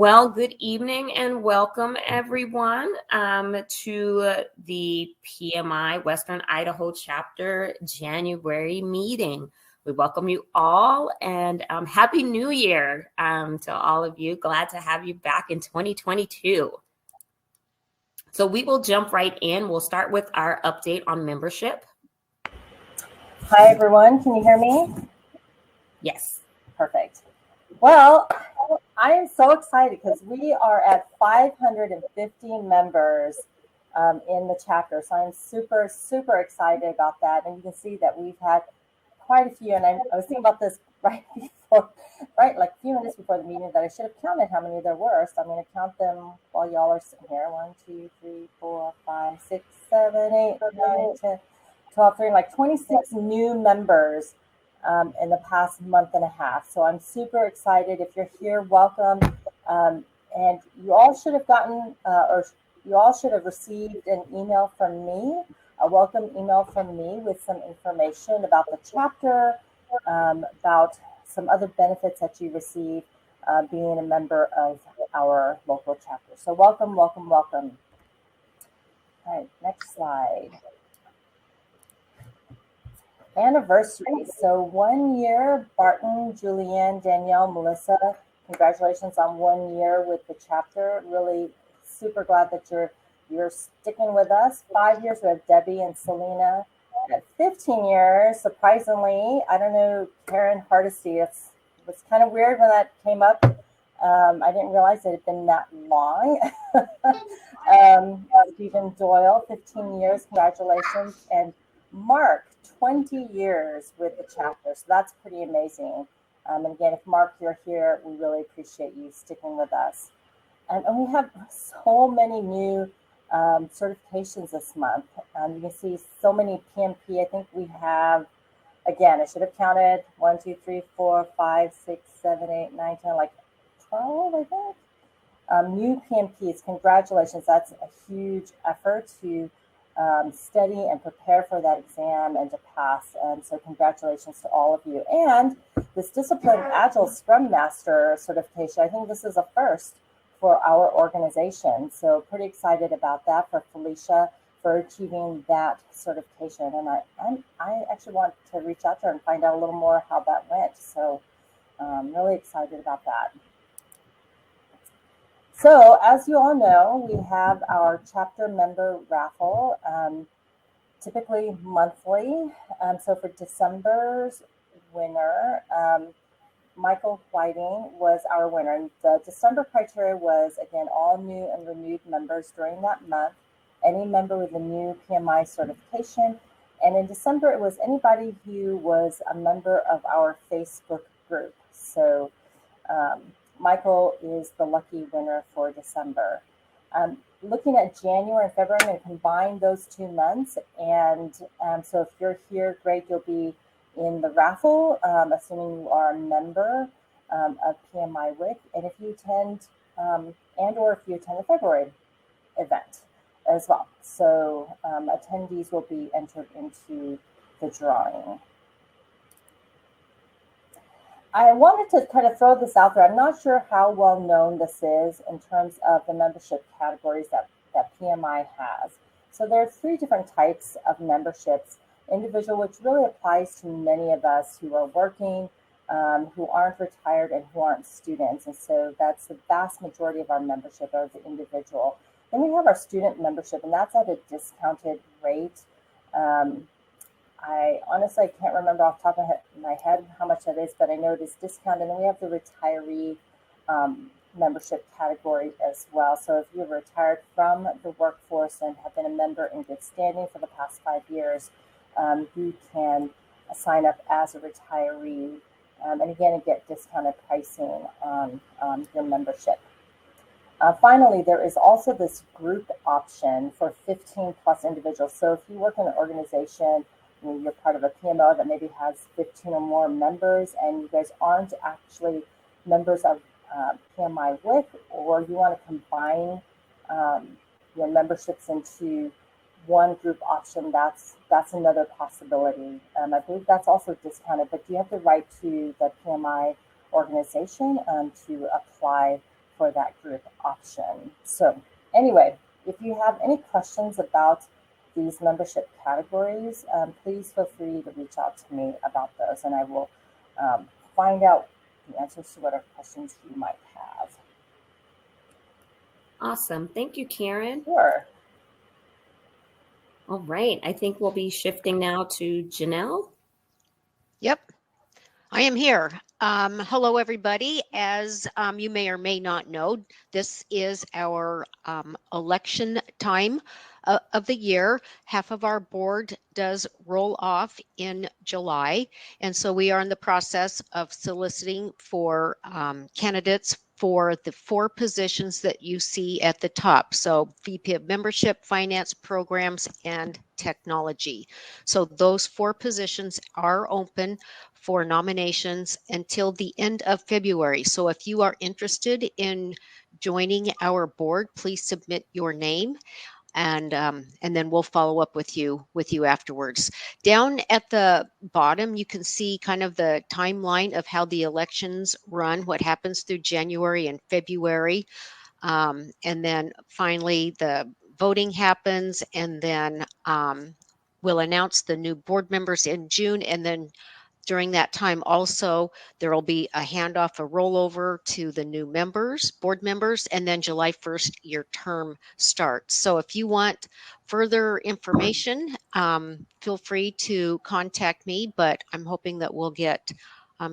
Well, good evening and welcome everyone to the PMI Western Idaho chapter January meeting. We welcome you all and Happy New Year to all of you. Glad to have you back in 2022. So we will jump right in. We'll start with our update on membership. Hi, everyone. Can you hear me? Yes. Perfect. Well, I am so excited because we are at 550 members in the chapter. So I'm super, super excited about that. And you can see that we've had quite a few. And I was thinking about this right like a few minutes before the meeting, that I should have counted how many there were. So I'm going to count them while y'all are sitting here. 1, 2, 3, 4, 5, 6, 7, 8, 9, 10, 12, 13, like 26 new members in the past month and a half. So I'm super excited. If you're here, welcome. And you all should have gotten, or you all should have received an email from me, a welcome email from me with some information about the chapter, about some other benefits that you receive being a member of our local chapter. So welcome, welcome, welcome. All right, next slide. Anniversary. So 1 year, Barton, Julianne, Danielle, Melissa, congratulations on 1 year with the chapter. Really super glad that you're sticking with us. 5 years, we have Debbie and Selena. At 15 years, surprisingly, I don't know, Karen Hardesty. It was kind of weird when that came up. I didn't realize it had been that long. Stephen Doyle, 15 years, congratulations. And Mark, 20 years with the chapter. So that's pretty amazing. And again, if Mark, you're here, we really appreciate you sticking with us. And we have so many new certifications this month. You can see so many PMP. I think we have, again, I should have counted 1, 2, 3, 4, 5, 6, 7, 8, 9, 10, like 12, I think. New PMPs, congratulations. That's a huge effort to study and prepare for that exam and to pass. And so congratulations to all of you. And this Discipline Agile Scrum Master certification, I think this is a first for our organization. So pretty excited about that for Felicia for achieving that certification. And I actually want to reach out to her and find out a little more how that went. So really excited about that. So as you all know, we have our chapter member raffle, typically monthly. So for December's winner, Michael Whiting was our winner. And the December criteria was, again, all new and renewed members during that month, any member with a new PMI certification. And in December, it was anybody who was a member of our Facebook group. So Michael is the lucky winner for December. Looking at January and February, I'm going to combine those 2 months. And so if you're here, great, you'll be in the raffle, assuming you are a member of PMI WIC. And if you attend, or if you attend the February event as well. So attendees will be entered into the drawing. I wanted to kind of throw this out there. I'm not sure how well known this is in terms of the membership categories that PMI has. So there are 3 different types of memberships. Individual, which really applies to many of us who are working, who aren't retired, and who aren't students. And so that's the vast majority of our membership of the individual. Then we have our student membership, and that's at a discounted rate. I honestly can't remember off the top of my head how much that is, but I know it is discounted. And then we have the retiree membership category as well. So if you're retired from the workforce and have been a member in good standing for the past 5 years, you can sign up as a retiree. And again, get discounted pricing on your membership. Finally, there is also this group option for 15 plus individuals. So if you work in an organization, you're part of a PMO that maybe has 15 or more members, and you guys aren't actually members of PMI WIC, or you want to combine your memberships into one group option, that's another possibility. I believe that's also discounted, but you have the right to the PMI organization to apply for that group option. So anyway, if you have any questions about these membership categories, please feel free to reach out to me about those, and I will find out the answers to whatever questions you might have. Awesome. Thank you, Karen. Sure. All right. I think we'll be shifting now to Janelle. Yep, I am here. Hello, everybody. As you may or may not know, this is our election time of the year. Half of our board does roll off in July. And so we are in the process of soliciting for candidates for the 4 positions that you see at the top. So VP of Membership, Finance, Programs, and Technology. So those 4 positions are open for nominations until the end of February. So if you are interested in joining our board, please submit your name, and then we'll follow up with you afterwards. Down at the bottom, you can see kind of the timeline of how the elections run, what happens through January and February. And then finally the voting happens, and then we'll announce the new board members in June, and then during that time also, there will be a handoff, a rollover to the new members, board members, and then July 1st, your term starts. So if you want further information, feel free to contact me, but I'm hoping that we'll get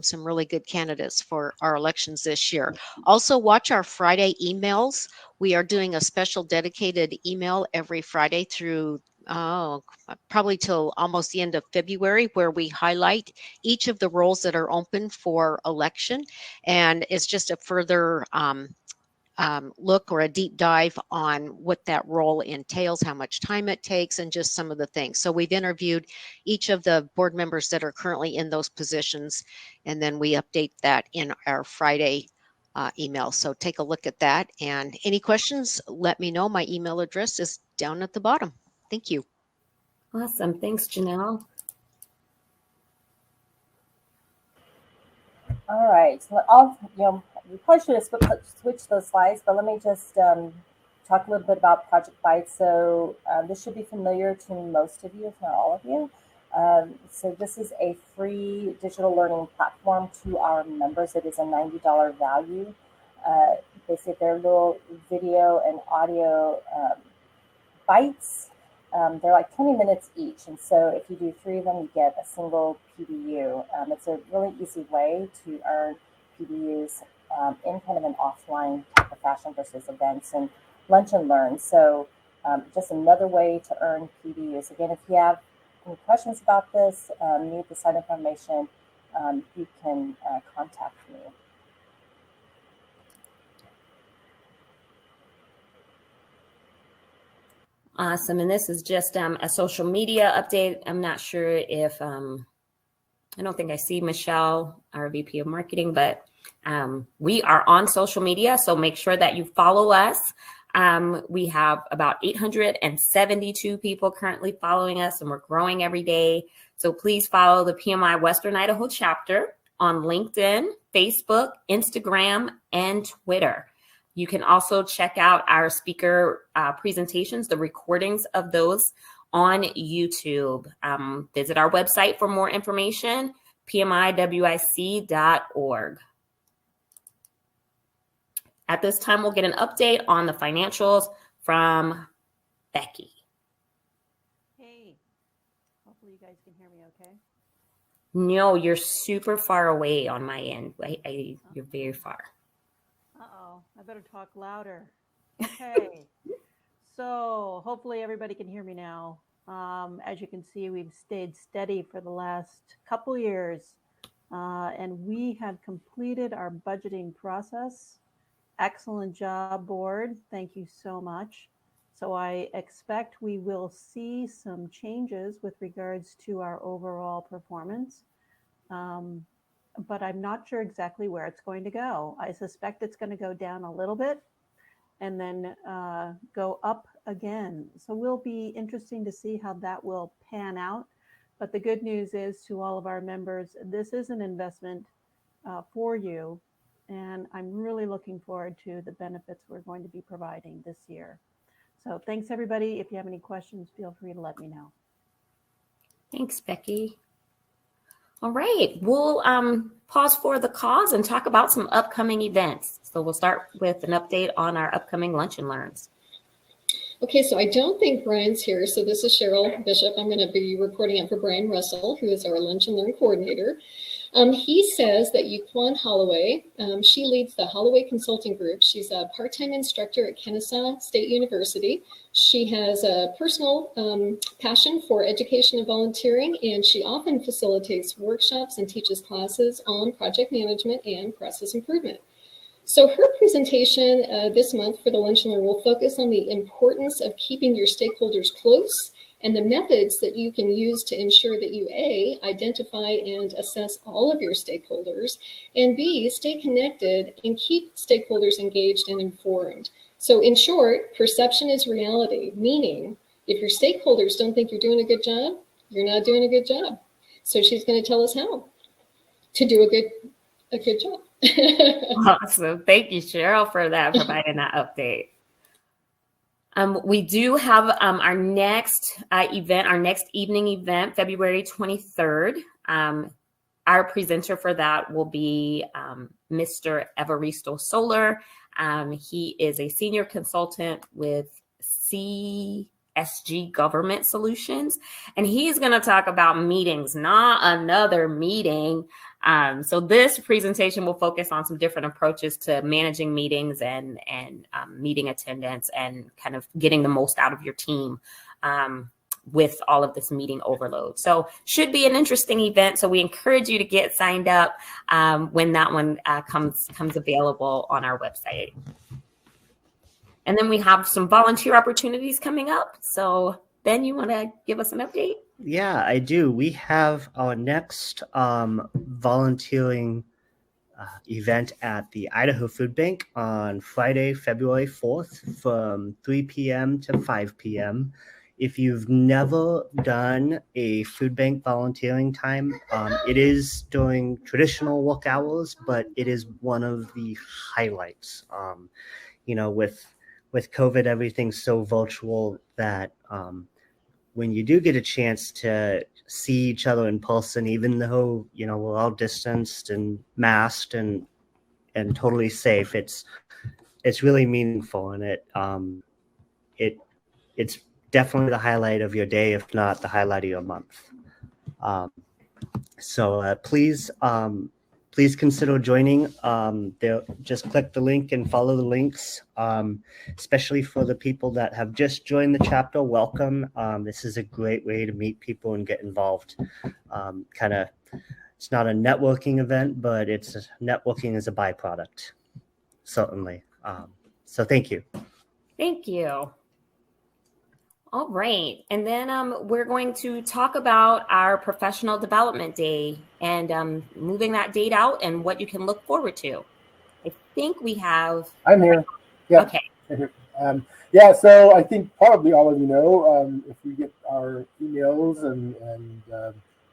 some really good candidates for our elections this year. Also, watch our Friday emails. We are doing a special dedicated email every Friday through probably till almost the end of February, where we highlight each of the roles that are open for election. And it's just a further look or a deep dive on what that role entails, how much time it takes, and just some of the things. So we've interviewed each of the board members that are currently in those positions, and then we update that in our Friday email. So take a look at that. And any questions, let me know. My email address is down at the bottom. Thank you. Awesome. Thanks, Janelle. All right. So we probably should have switched those slides, but let me just talk a little bit about Project Byte. So this should be familiar to most of you, if not all of you. So this is a free digital learning platform to our members. It is a $90 value. Basically, they're little video and audio bites. They're like 20 minutes each. And so if you do 3 of them, you get a single PBU. It's a really easy way to earn PBUs in kind of an offline type of fashion versus events and lunch and learn. So just another way to earn PBUs. Again, if you have any questions about this, need the site information, you can contact me. Awesome. And this is just a social media update. I'm not sure if, I don't think I see Michelle, our VP of Marketing, but we are on social media. So make sure that you follow us. We have about 872 people currently following us, and we're growing every day. So please follow the PMI Western Idaho chapter on LinkedIn, Facebook, Instagram, and Twitter. You can also check out our speaker presentations, the recordings of those on YouTube. Visit our website for more information, pmiwic.org. At this time, we'll get an update on the financials from Becky. Hey, hopefully you guys can hear me okay. No, you're super far away on my end. You're very far. Uh-oh, I better talk louder. Okay, so hopefully everybody can hear me now. As you can see, we've stayed steady for the last couple years, and we have completed our budgeting process. Excellent job, board. Thank you so much. So I expect we will see some changes with regards to our overall performance. But I'm not sure exactly where it's going to go. I suspect it's going to go down a little bit and then go up again. So will be interesting to see how that will pan out. But the good news is to all of our members, this is an investment for you. And I'm really looking forward to the benefits we're going to be providing this year. So thanks, everybody. If you have any questions, feel free to let me know. Thanks, Becky. All right, we'll pause for the cause and talk about some upcoming events. So we'll start with an update on our upcoming Lunch and Learns. Okay, so I don't think Brian's here. So this is Cheryl Bishop. I'm going to be reporting out for Brian Russell, who is our Lunch and Learn coordinator. He says that Yuquan Holloway, she leads the Holloway Consulting Group. She's a part-time instructor at Kennesaw State University. She has a personal passion for education and volunteering, and she often facilitates workshops and teaches classes on project management and process improvement. So her presentation this month for the Lunch and Learn will focus on the importance of keeping your stakeholders close and the methods that you can use to ensure that you, A, identify and assess all of your stakeholders, and B, stay connected and keep stakeholders engaged and informed. So in short, perception is reality, meaning if your stakeholders don't think you're doing a good job, you're not doing a good job. So she's going to tell us how to do a good job. Awesome. Thank you, Cheryl, for that, providing that update. We do have our next event, our next evening event, February 23rd. Our presenter for that will be Mr. Evaristo Solar. He is a senior consultant with CSG Government Solutions, and he's going to talk about meetings, not another meeting. So this presentation will focus on some different approaches to managing meetings and meeting attendance and kind of getting the most out of your team with all of this meeting overload. So should be an interesting event. So we encourage you to get signed up when that one comes available on our website. And then we have some volunteer opportunities coming up. So Ben, you want to give us an update? Yeah, I do. We have our next volunteering event at the Idaho Food Bank on Friday, February 4th from 3 p.m. to 5 p.m. If you've never done a food bank volunteering time, it is during traditional work hours, but it is one of the highlights. With COVID, everything's so virtual that when you do get a chance to see each other in person, even though, we're all distanced and masked and totally safe, it's really meaningful. And it's definitely the highlight of your day, if not the highlight of your month. So please consider joining. Just click the link and follow the links, especially for the people that have just joined the chapter. Welcome. This is a great way to meet people and get involved. It's not a networking event, but it's networking as a byproduct, certainly. So thank you. Thank you. All right. And then we're going to talk about our professional development day and moving that date out and what you can look forward to. I think we have... I'm here. Yeah. Okay. So I think probably all of you know, if we get our emails and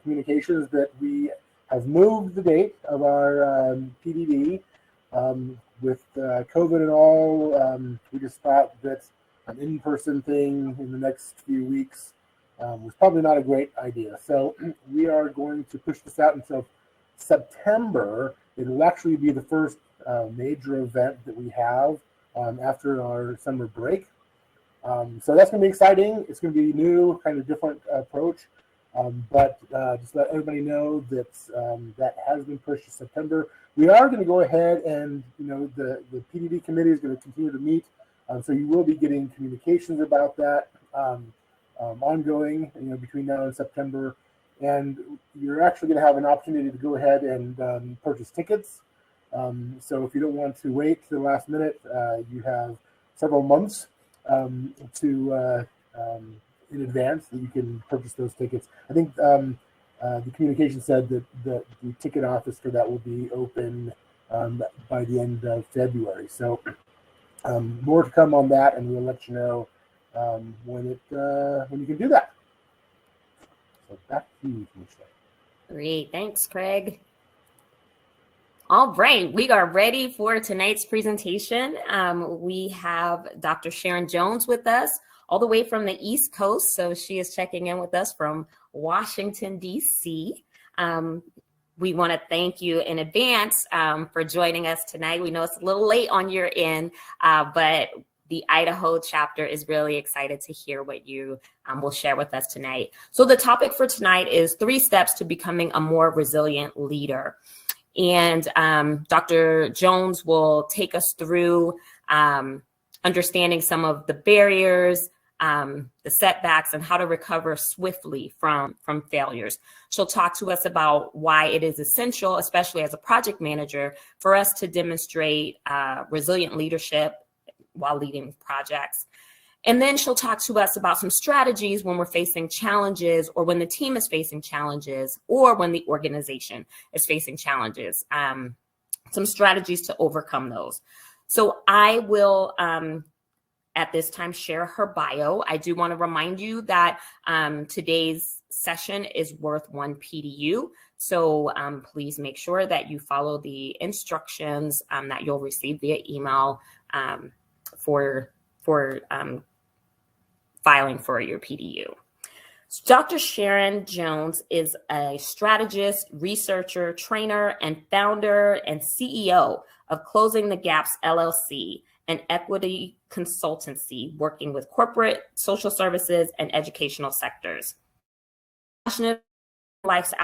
communications, that we have moved the date of our PDD. With COVID and all, we just thought that an in-person thing in the next few weeks was probably not a great idea. So we are going to push this out until September. It will actually be the first major event that we have after our summer break. So that's going to be exciting. It's going to be new, kind of different approach. But just let everybody know that that has been pushed to September. We are going to go ahead and, the PDD committee is going to continue to meet. So you will be getting communications about that ongoing, between now and September. And you're actually going to have an opportunity to go ahead and purchase tickets. So if you don't want to wait to the last minute, you have several months in advance that you can purchase those tickets. I think the communication said that the ticket office for that will be open by the end of February. So more to come on that, and we'll let you know when you can do that. So back to you, Michelle. Great. Thanks, Craig. All right, we are ready for tonight's presentation. We have Dr. Sharon Jones with us all the way from the East Coast. So she is checking in with us from Washington, D.C. We want to thank you in advance for joining us tonight. We know it's a little late on your end, but the Idaho chapter is really excited to hear what you will share with us tonight. So the topic for tonight is 3 steps to becoming a more resilient leader. And Dr. Jones will take us through understanding some of the barriers, the setbacks, and how to recover swiftly from failures. She'll talk to us about why it is essential, especially as a project manager, for us to demonstrate resilient leadership while leading projects. And then she'll talk to us about some strategies when we're facing challenges, or when the team is facing challenges, or when the organization is facing challenges, some strategies to overcome those. So I will, at this time, share her bio. I do want to remind you that today's session is worth 1 PDU. So please make sure that you follow the instructions that you'll receive via email for filing for your PDU. So Dr. Sharon Jones is a strategist, researcher, trainer, and founder and CEO of Closing the Gaps LLC, an equity consultancy working with corporate, social services, and educational sectors. Passionate life's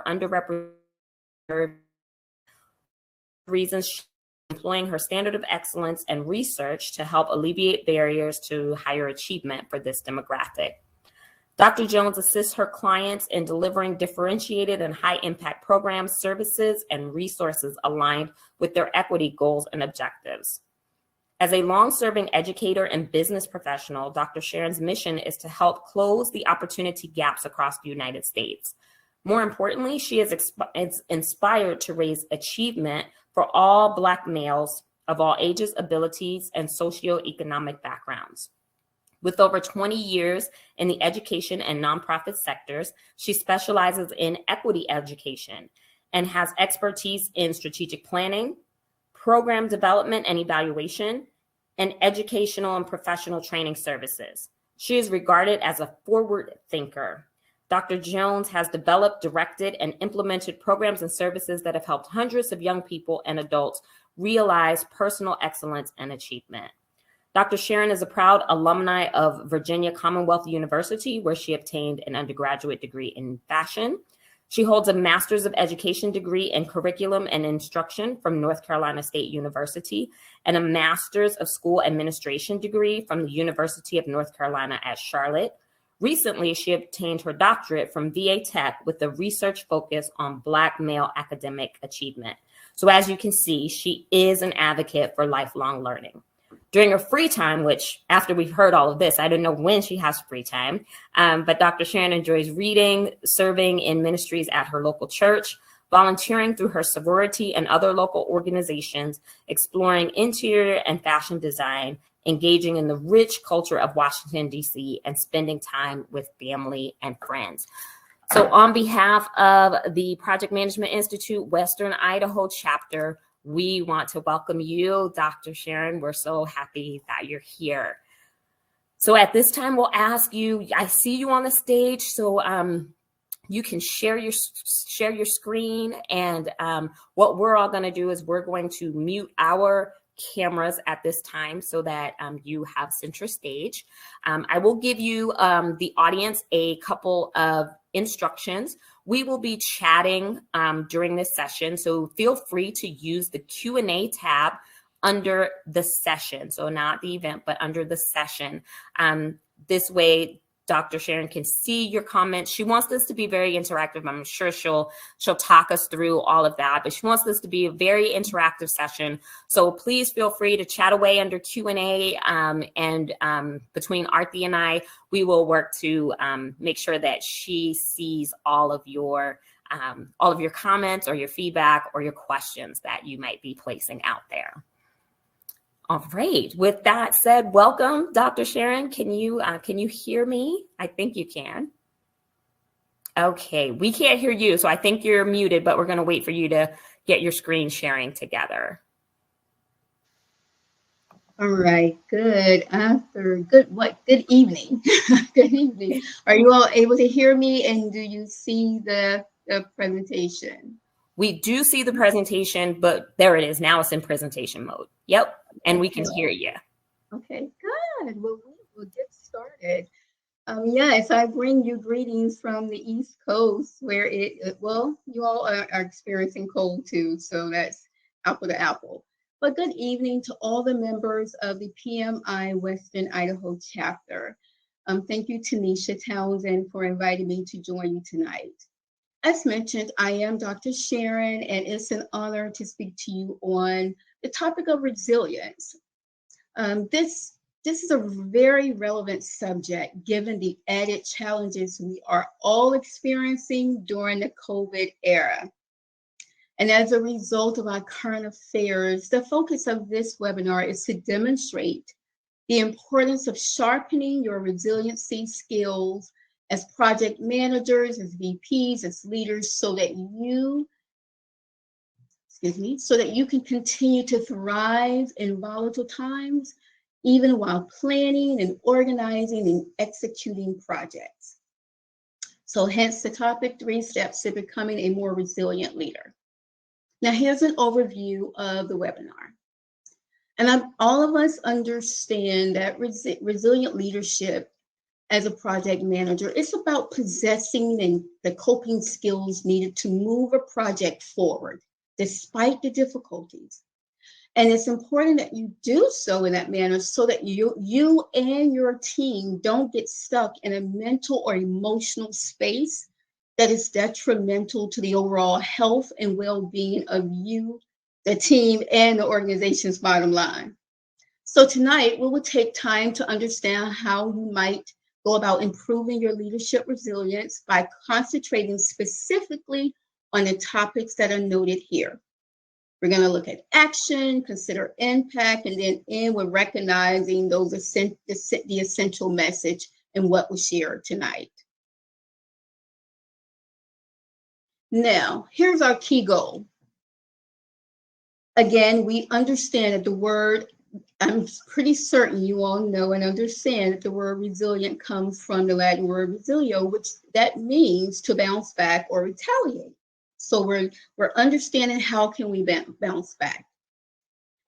underrepresented reasons employing her standard of excellence and research to help alleviate barriers to higher achievement for this demographic. Dr. Jones assists her clients in delivering differentiated and high-impact programs, services, and resources aligned with their equity goals and objectives. As a long-serving educator and business professional, Dr. Sharon's mission is to help close the opportunity gaps across the United States. More importantly, she is inspired to raise achievement for all Black males of all ages, abilities, and socioeconomic backgrounds. With over 20 years in the education and nonprofit sectors, she specializes in equity education and has expertise in strategic planning, program development and evaluation, and educational and professional training services. She is regarded as a forward thinker. Dr. Jones has developed, directed, and implemented programs and services that have helped hundreds of young people and adults realize personal excellence and achievement. Dr. Sharon is a proud alumni of Virginia Commonwealth University, where she obtained an undergraduate degree in fashion. She holds a Master's of Education degree in Curriculum and Instruction from North Carolina State University and a Master's of School Administration degree from the University of North Carolina at Charlotte. Recently, she obtained her doctorate from VA Tech with a research focus on Black male academic achievement. So as you can see, she is an advocate for lifelong learning. During her free time, which after we've heard all of this, I don't know when she has free time, but Dr. Sharon enjoys reading, serving in ministries at her local church, volunteering through her sorority and other local organizations, exploring interior and fashion design, engaging in the rich culture of Washington, D.C., and spending time with family and friends. So on behalf of the Project Management Institute Western Idaho chapter, we want to welcome you, Dr. Sharon. We're so happy that you're here. So at this time, we'll ask you, I see you on the stage, so you can share your screen. And what we're all going to do is we're going to mute our cameras at this time so that you have center stage. I will give you, the audience, a couple of instructions. We will be chatting during this session, so feel free to use the Q&A tab under the session. So not the event, but under the session. This way, Dr. Sharon can see your comments. She wants this to be very interactive. I'm sure she'll talk us through all of that, but she wants this to be a very interactive session. So please feel free to chat away under Q&A, and between Arthi and I, we will work to make sure that she sees all of your comments or your feedback or your questions that you might be placing out there. All right. With that said, welcome, Dr. Sharon. Can you hear me? I think you can. Okay. We can't hear you, so I think you're muted, but we're going to wait for you to get your screen sharing together. All right, good evening. Good evening. Are you all able to hear me, and do you see the presentation? We do see the presentation, but there it is. Now it's in presentation mode. Yep, and we can hear you. Okay, good. Well, we'll get started. Yes, I bring you greetings from the East Coast, where well, you all are experiencing cold too, so that's apple to apple. But good evening to all the members of the PMI Western Idaho chapter. Thank you, Tanisha Townsend, for inviting me to join you tonight. As mentioned, I am Dr. Sharon, and it's an honor to speak to you on the topic of resilience. This is a very relevant subject given the added challenges we are all experiencing during the COVID era. And as a result of our current affairs, the focus of this webinar is to demonstrate the importance of sharpening your resiliency skills as project managers, as VPs, as leaders, so that you can continue to thrive in volatile times, even while planning and organizing and executing projects. So hence the topic, 3 steps to becoming a more resilient leader. Now here's an overview of the webinar. And all of us understand that resilient leadership as a project manager, it's about possessing the coping skills needed to move a project forward, despite the difficulties. And it's important that you do so in that manner so that you and your team don't get stuck in a mental or emotional space that is detrimental to the overall health and well-being of you, the team, and the organization's bottom line. So tonight, we will take time to understand how you might go about improving your leadership resilience by concentrating specifically on the topics that are noted here. We're going to look at action, consider impact, and then end with recognizing the essential message and what was shared tonight. Now, here's our key goal. Again, we understand that the word, I'm pretty certain you all know and understand that the word resilient comes from the Latin word resilio, which that means to bounce back or retaliate. So we're understanding how can we bounce back.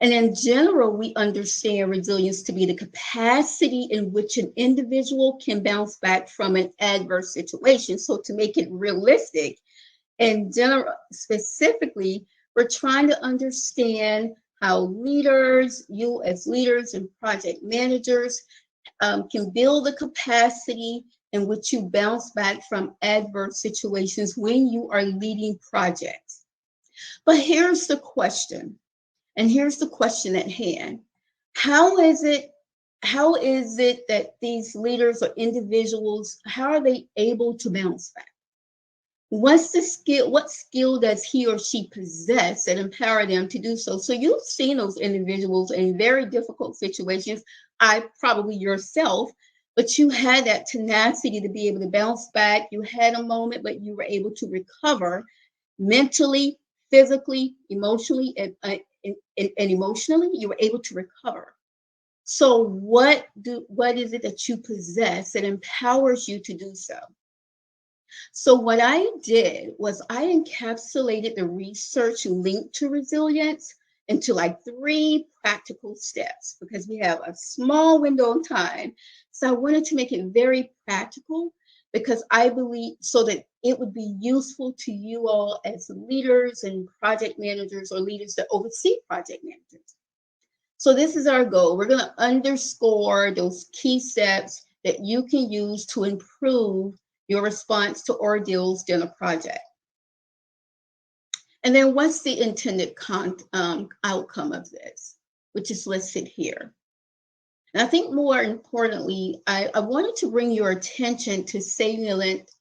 And in general, we understand resilience to be the capacity in which an individual can bounce back from an adverse situation. So to make it realistic, in general, specifically, we're trying to understand how leaders, you as leaders and project managers, can build the capacity in which you bounce back from adverse situations when you are leading projects. But here's the question, and here's the question at hand. How is it that these leaders or individuals, how are they able to bounce back? What skill does he or she possess that empower them to do so? So you've seen those individuals in very difficult situations, probably yourself, but you had that tenacity to be able to bounce back. You had a moment, but you were able to recover mentally, physically, emotionally, and emotionally, you were able to recover. So what is it that you possess that empowers you to do so? So what I did was I encapsulated the research linked to resilience into like 3 practical steps because we have a small window of time. So I wanted to make it very practical because I believe so that it would be useful to you all as leaders and project managers or leaders that oversee project managers. So this is our goal. We're going to underscore those key steps that you can use to improve your response to ordeals during a project. And then what's the intended outcome of this, which is listed here. And I think more importantly, I wanted to bring your attention to salient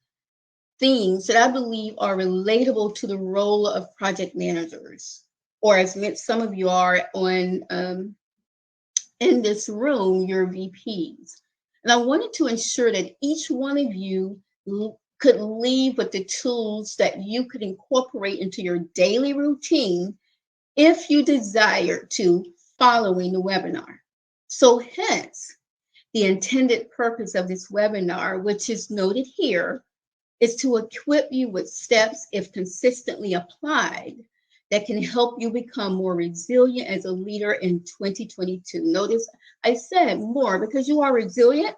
themes that I believe are relatable to the role of project managers, or as some of you are in this room, your VPs. And I wanted to ensure that each one of you could leave with the tools that you could incorporate into your daily routine if you desire to following the webinar. So hence, the intended purpose of this webinar, which is noted here, is to equip you with steps, if consistently applied, that can help you become more resilient as a leader in 2022. Notice I said more because you are resilient,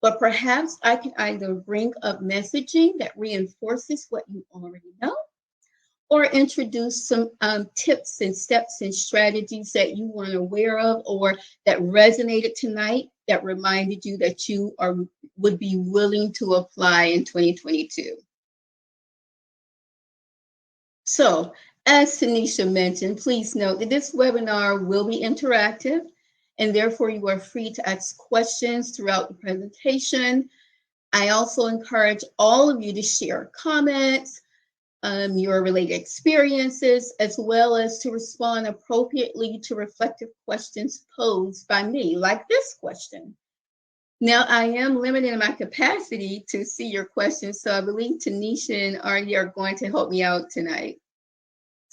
but perhaps I can either bring up messaging that reinforces what you already know, or introduce some tips and steps and strategies that you weren't aware of or that resonated tonight that reminded you that you would be willing to apply in 2022. So, as Tanisha mentioned, please note that this webinar will be interactive, and therefore you are free to ask questions throughout the presentation. I also encourage all of you to share comments, your related experiences, as well as to respond appropriately to reflective questions posed by me, like this question. Now, I am limited in my capacity to see your questions, so I believe Tanisha and Artie are going to help me out tonight.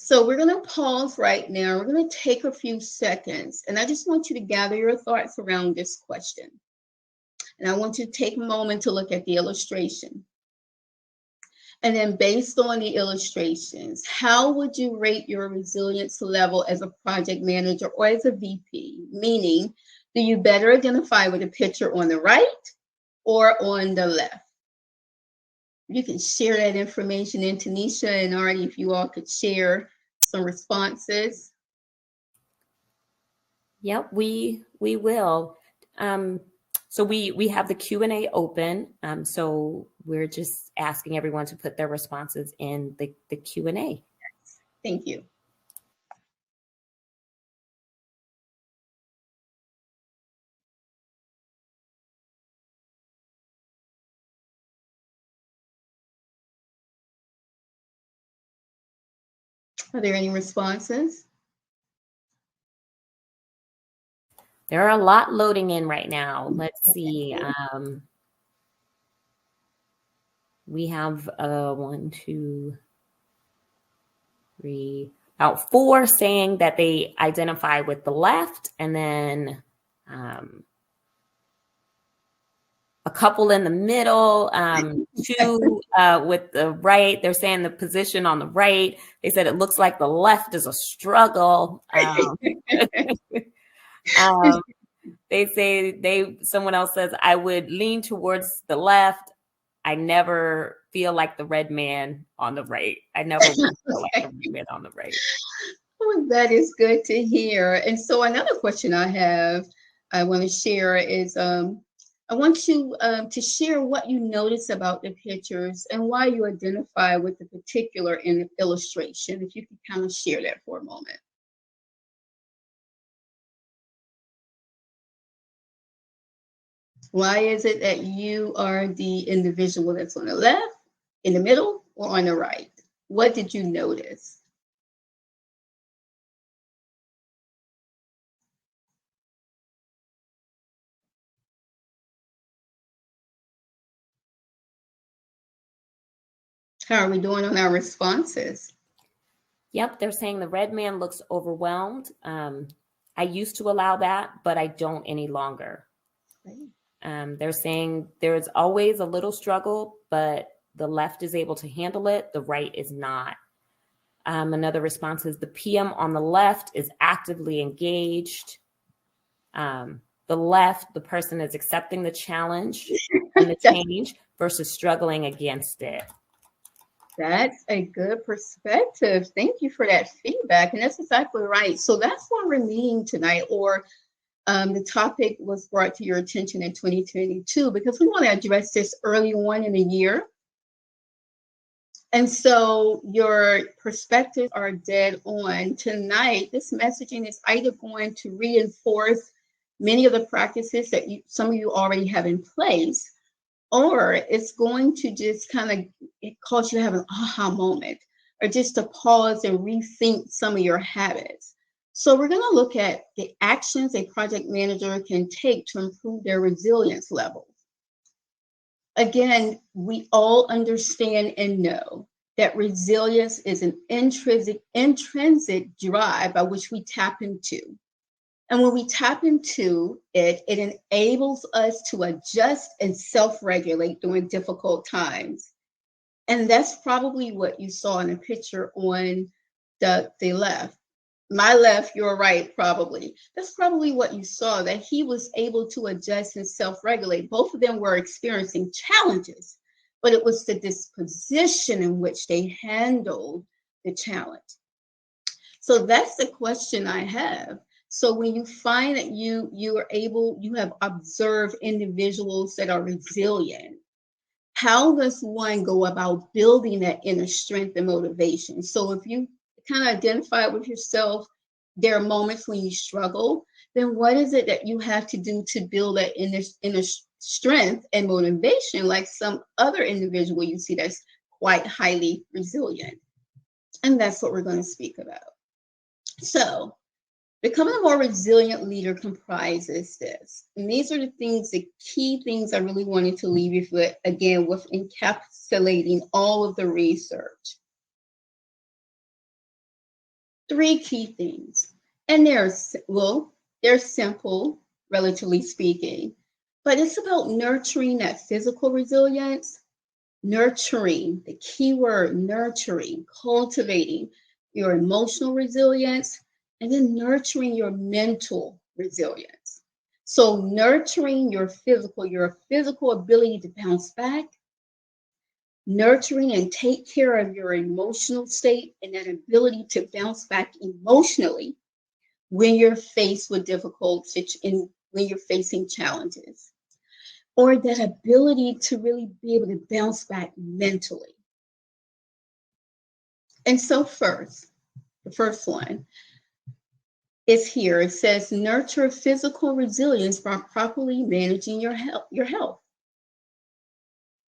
So we're going to pause right now. We're going to take a few seconds, and I just want you to gather your thoughts around this question. And I want you to take a moment to look at the illustration. And then based on the illustrations, how would you rate your resilience level as a project manager or as a VP? Meaning, do you better identify with a picture on the right or on the left? You can share that information in Tanisha and Artie, if you all could share some responses. Yep, we will. So we have the Q&A open. So we're just asking everyone to put their responses in the Q&A. Thank you. Are there any responses? There are a lot loading in right now. Let's see. We have 1, 2, 3, about 4 saying that they identify with the left, and then a couple in the middle, 2 with the right. They're saying the position on the right. They said it looks like the left is a struggle. They say someone else says, I would lean towards the left. I never feel like the red man on the right. I never feel like the red man on the right. Oh, that is good to hear. And so another question I want to share is, I want you to share what you notice about the pictures and why you identify with the particular illustration. If you could kind of share that for a moment. Why is it that you are the individual that's on the left, in the middle, or on the right? What did you notice? How are we doing on our responses? Yep, they're saying the red man looks overwhelmed. I used to allow that, but I don't any longer. They're saying there's always a little struggle, but the left is able to handle it. The right is not. Another response is the PM on the left is actively engaged. The left, the person is accepting the challenge and the change versus struggling against it. That's a good perspective. Thank you for that feedback. And that's exactly right. So that's why we're meeting tonight, or the topic was brought to your attention in 2022, because we want to address this early on in the year. And so your perspectives are dead on. Tonight, this messaging is either going to reinforce many of the practices that some of you already have in place, or it's going to just kind of cause you to have an aha moment, or just to pause and rethink some of your habits. So we're going to look at the actions a project manager can take to improve their resilience levels. again, we all understand and know that resilience is an intrinsic drive by which we tap into. And when we tap into it, it enables us to adjust and self-regulate during difficult times. And that's probably what you saw in a picture on the left. My left, your right, probably. That's probably what you saw, that he was able to adjust and self-regulate. Both of them were experiencing challenges, but it was the disposition in which they handled the challenge. So that's the question I have. So when you find that you have observed individuals that are resilient, how does one go about building that inner strength and motivation? So if you kind of identify with yourself, there are moments when you struggle, then what is it that you have to do to build that inner strength and motivation, like some other individual you see that's quite highly resilient? And that's what we're going to speak about. So becoming a more resilient leader comprises this. And these are the key things I really wanted to leave you with, again, with encapsulating all of the research. 3 key things. And they're simple, relatively speaking, but it's about nurturing that physical resilience, nurturing, the key word, nurturing, cultivating your emotional resilience, and then nurturing your mental resilience. So nurturing your physical ability to bounce back, nurturing and take care of your emotional state and that ability to bounce back emotionally when you're faced with when you're facing challenges, or that ability to really be able to bounce back mentally. And so the first one is here. It says, nurture physical resilience by properly managing your health.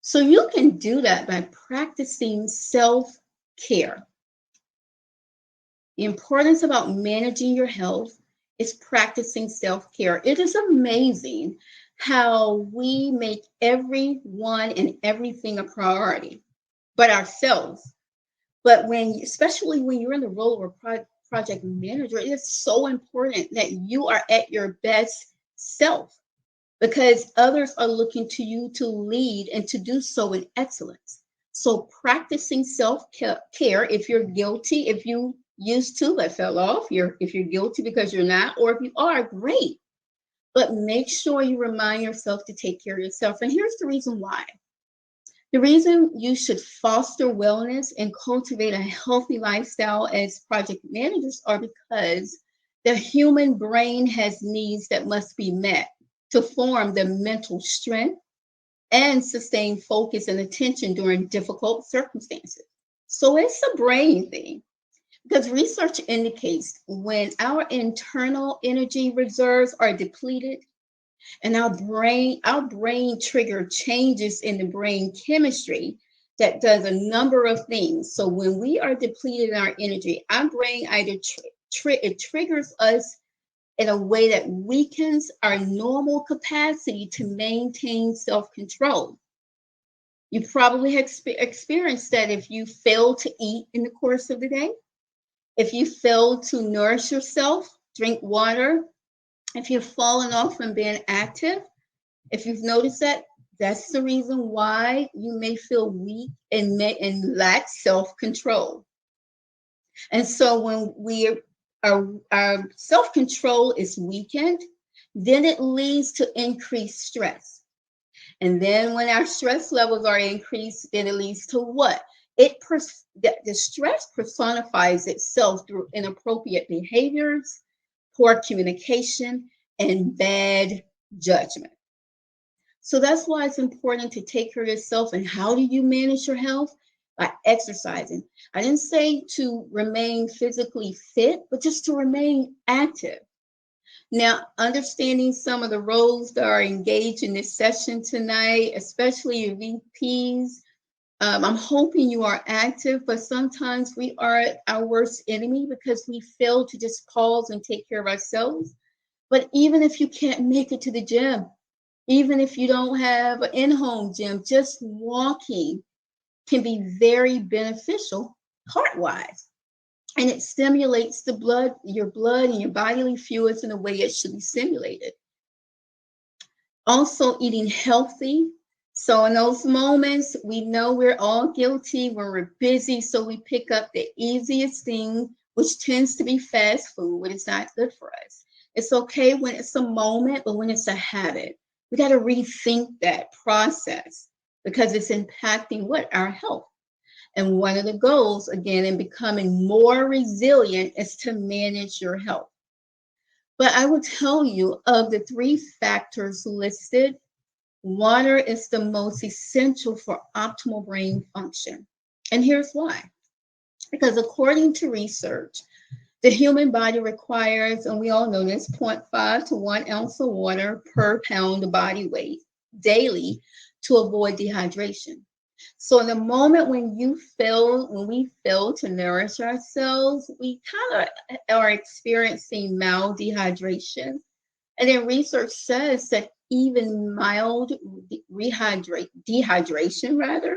So you can do that by practicing self-care. The importance about managing your health is practicing self-care. It is amazing how we make everyone and everything a priority, but ourselves. But especially when you're in the role of a project manager, it is so important that you are at your best self, because others are looking to you to lead and to do so in excellence. So practicing self-care, if you're guilty, if you used to but fell off, if you're guilty because you're not, or if you are, great. But make sure you remind yourself to take care of yourself. And here's the reason why. The reason you should foster wellness and cultivate a healthy lifestyle as project managers are because the human brain has needs that must be met to form the mental strength and sustain focus and attention during difficult circumstances. So it's a brain thing, because research indicates when our internal energy reserves are depleted and our brain trigger changes in the brain chemistry that does a number of things. So when we are depleted in our energy, our brain either it triggers us in a way that weakens our normal capacity to maintain self-control. You probably have experienced that if you fail to eat in the course of the day, if you fail to nourish yourself, drink water, if you've fallen off from being active, if you've noticed that, that's the reason why you may feel weak and lack self-control. And so when our self-control is weakened, then it leads to increased stress. And then when our stress levels are increased, then it leads to what? The stress personifies itself through inappropriate behaviors, poor communication, and bad judgment. So that's why it's important to take care of yourself. And how do you manage your health? By exercising. I didn't say to remain physically fit, but just to remain active. Now, understanding some of the roles that are engaged in this session tonight, especially your VPs, I'm hoping you are active, but sometimes we are our worst enemy because we fail to just pause and take care of ourselves. But even if you can't make it to the gym, Even if you don't have an in-home gym, just walking can be very beneficial heart-wise. And it stimulates the blood, your blood and your bodily fluids in the way it should be stimulated. Also, eating healthy. So in those moments, we know we're all guilty when we're busy, so we pick up the easiest thing, which tends to be fast food, when it's not good for us. It's okay when it's a moment, but when it's a habit, we got to rethink that process because it's impacting what? Our health. And one of the goals, again, in becoming more resilient is to manage your health. But I will tell you, of the 3 factors listed, water is the most essential for optimal brain function. And here's why. Because according to research, the human body requires, and we all know this, 0.5 to 1 ounce of water per pound of body weight daily to avoid dehydration. So in the moment when we fail to nourish ourselves, we kind of are experiencing mild dehydration. And then research says that even mild dehydration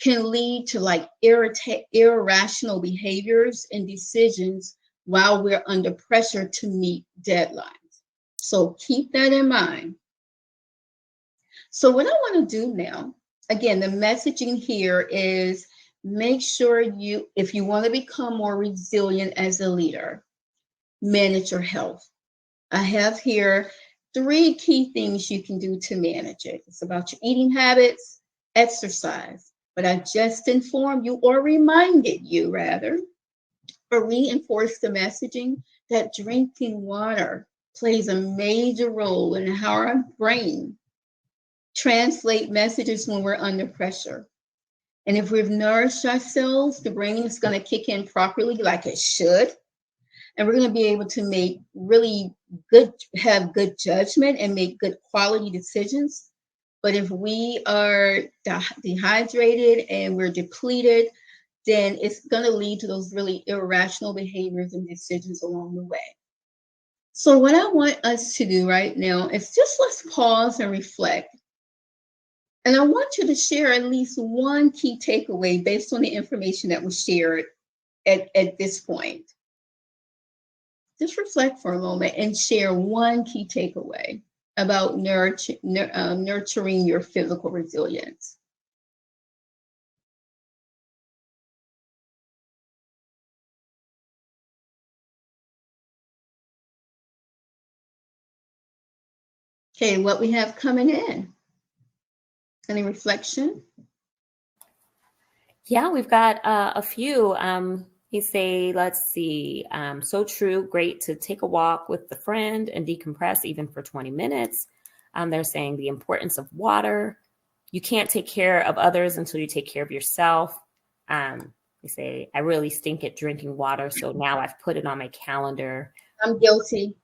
can lead to like irrational behaviors and decisions while we're under pressure to meet deadlines. So keep that in mind. So what I want to do now, again, the messaging here is make sure if you want to become more resilient as a leader, manage your health. I have here 3 key things you can do to manage it. It's about your eating habits, exercise. But I just informed you, or reminded you rather, or reinforced the messaging that drinking water plays a major role in how our brain translate messages when we're under pressure. And if we've nourished ourselves, the brain is going to kick in properly like it should. And we're going to be able to have good judgment and make good quality decisions. But if we are dehydrated and we're depleted, then it's going to lead to those really irrational behaviors and decisions along the way. So what I want us to do right now is let's pause and reflect. And I want you to share at least one key takeaway based on the information that was shared at this point. Just reflect for a moment and share one key takeaway about nurturing your physical resilience. Okay, what we have coming in. Any reflection? Yeah, we've got a few. You say, let's see, so true, great to take a walk with a friend and decompress even for 20 minutes. They're saying the importance of water. You can't take care of others until you take care of yourself. They say, I really stink at drinking water, so now I've put it on my calendar. I'm guilty.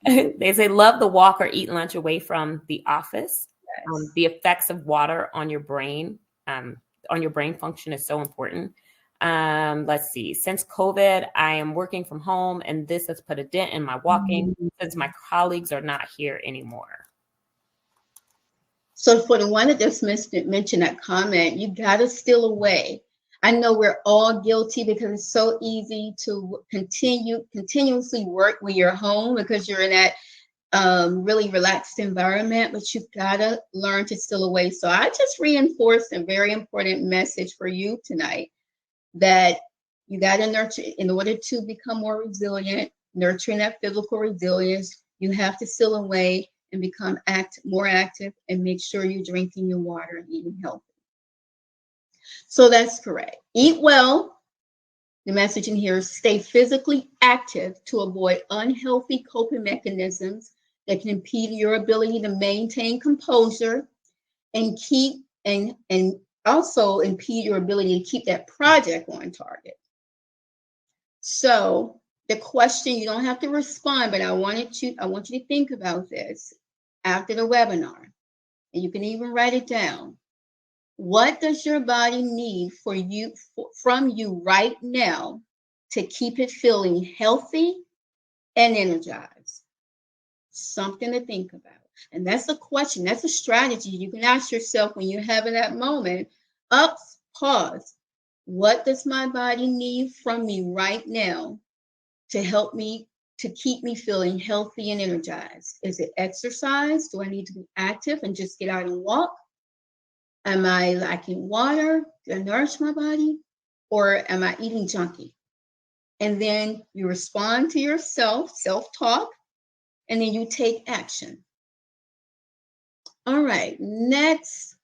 They say, love the walk or eat lunch away from the office. Yes. The effects of water on your brain function is so important. Let's see. Since COVID, I am working from home, and this has put a dent in my walking since my colleagues are not here anymore. So for the one that just mentioned that comment, you got to steal away. I know we're all guilty because it's so easy to continuously work when you're home because you're in that really relaxed environment, but you've got to learn to steal away. So I just reinforced a very important message for you tonight that you got to nurture in order to become more resilient, nurturing that physical resilience. You have to steal away and become more active and make sure you're drinking your water and eating healthy. So that's correct. Eat well. The message in here is stay physically active to avoid unhealthy coping mechanisms that can impede your ability to maintain composure and also impede your ability to keep that project on target. So the question, you don't have to respond, but I want you to think about this after the webinar, and you can even write it down. What does your body need from you right now to keep it feeling healthy and energized? Something to think about. And that's a question, that's a strategy you can ask yourself when you're having that moment. Pause. What does my body need from me right now to help me, to keep me feeling healthy and energized? Is it exercise? Do I need to be active and just get out and walk? Am I lacking water? Do I nourish my body? Or am I eating junky? And then you respond to yourself, self-talk, and then you take action. All right, next